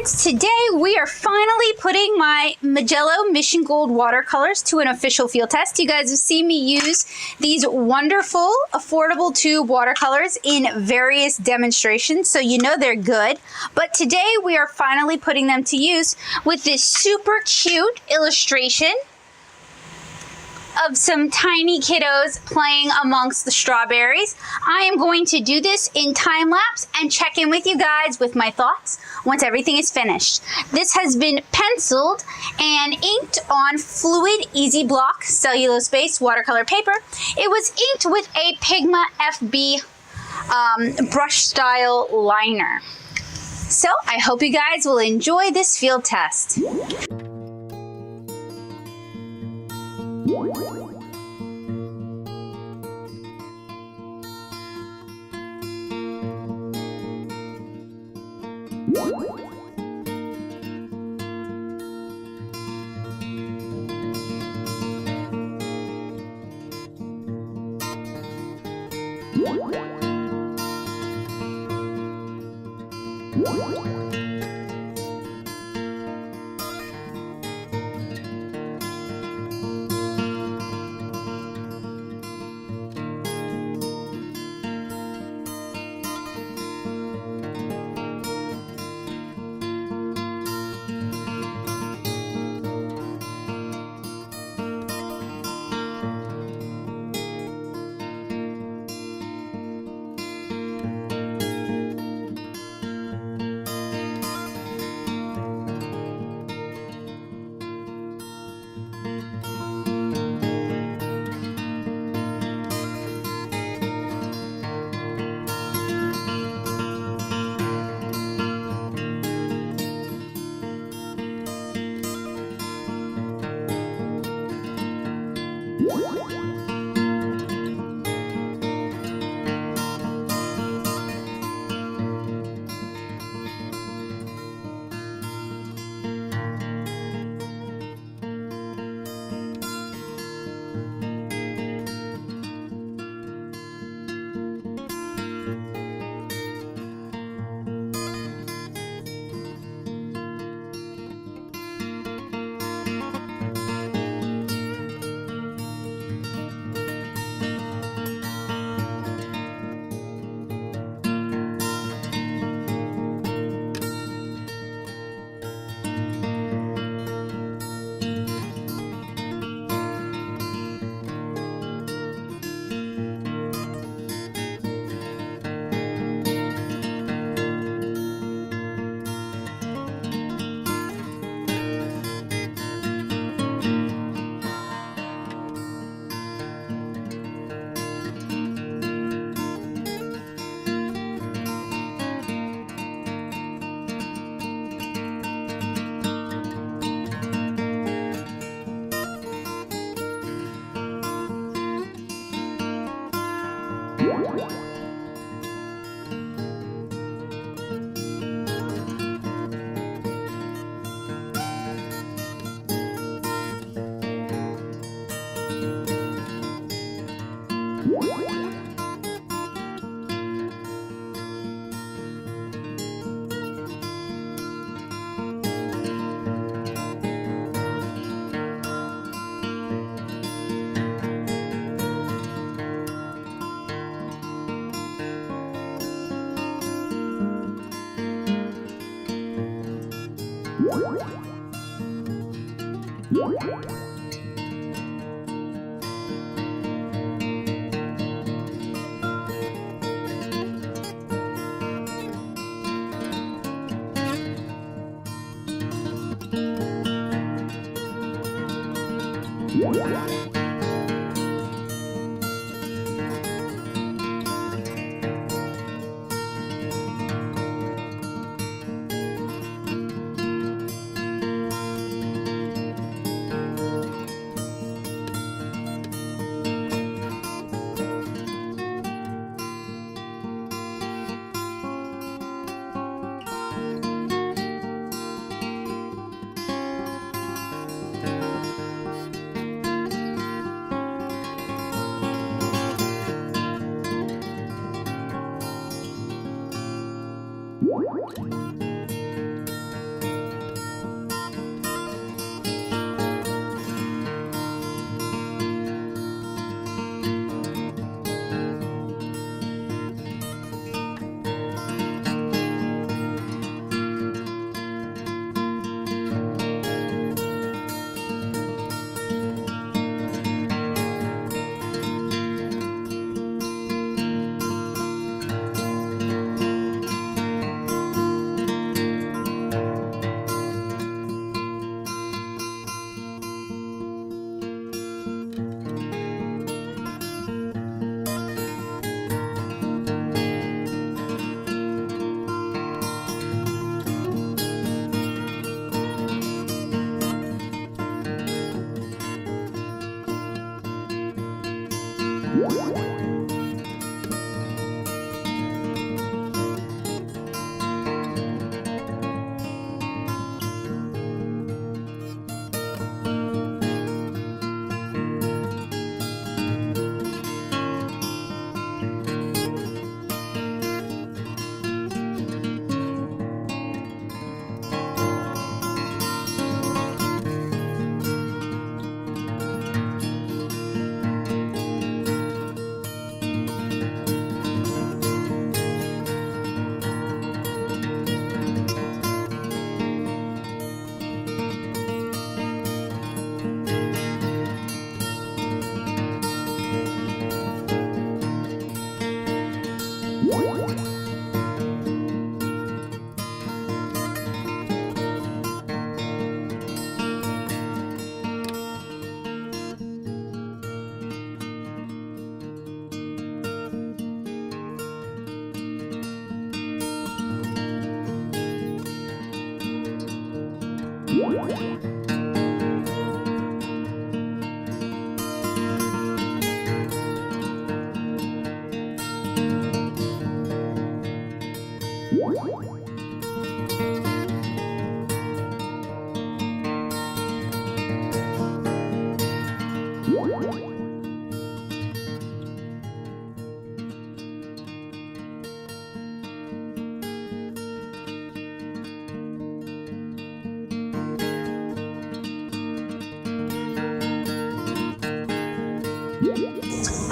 cards. Today we are finally putting my Mijello Mission Gold watercolors to an official field test. You guys have seen me use these wonderful, affordable tube watercolors in various demonstrations, so you know they're good. But today we are finally putting them to use with this super cute illustration of some tiny kiddos playing amongst the strawberries. I am going to do this in time lapse and check in with you guys with my thoughts once everything is finished. This has been penciled and inked on fluid easy block cellulose based watercolor paper. It was inked with a Pigma FB brush style liner. So I hope you guys will enjoy this field test.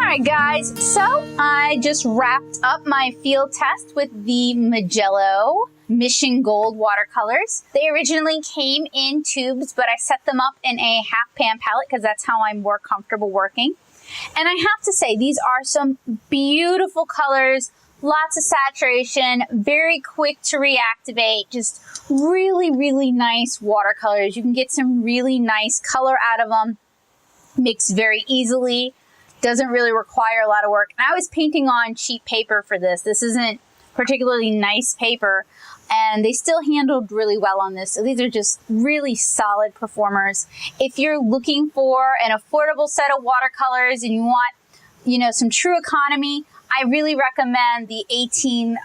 Alright guys, so I just wrapped up my field test with the Mijello Mission Gold watercolors. They originally came in tubes, but I set them up in a half pan palette because that's how I'm more comfortable working. And I have to say, these are some beautiful colors, lots of saturation, very quick to reactivate, just really, really nice watercolors. You can get some really nice color out of them, mix very easily. Doesn't really require a lot of work. And I was painting on cheap paper for this. This isn't particularly nice paper, and they still handled really well on this. So these are just really solid performers. If you're looking for an affordable set of watercolors and you want, you know, some true economy, I really recommend the 18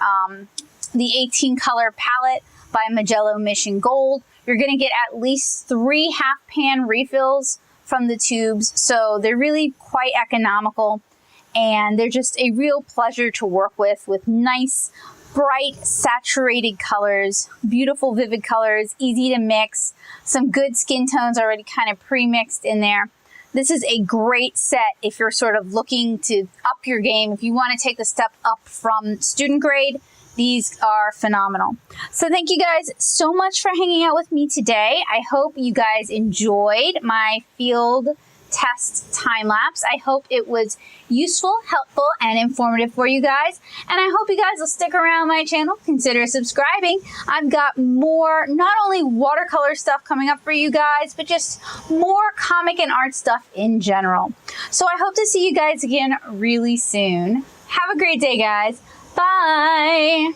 color palette by Mijello Mission Gold. You're gonna get at least 3 half pan refills from the tubes, so they're really quite economical, and they're just a real pleasure to work with nice, bright, saturated colors, beautiful, vivid colors, easy to mix, some good skin tones already kind of pre-mixed in there. This is a great set if you're sort of looking to up your game, if you want to take the step up from student grade. These are phenomenal. So thank you guys so much for hanging out with me today. I hope you guys enjoyed my field test time lapse. I hope it was useful, helpful, and informative for you guys. And I hope you guys will stick around my channel. Consider subscribing. I've got more, not only watercolor stuff coming up for you guys, but just more comic and art stuff in general. So I hope to see you guys again really soon. Have a great day, guys. Bye.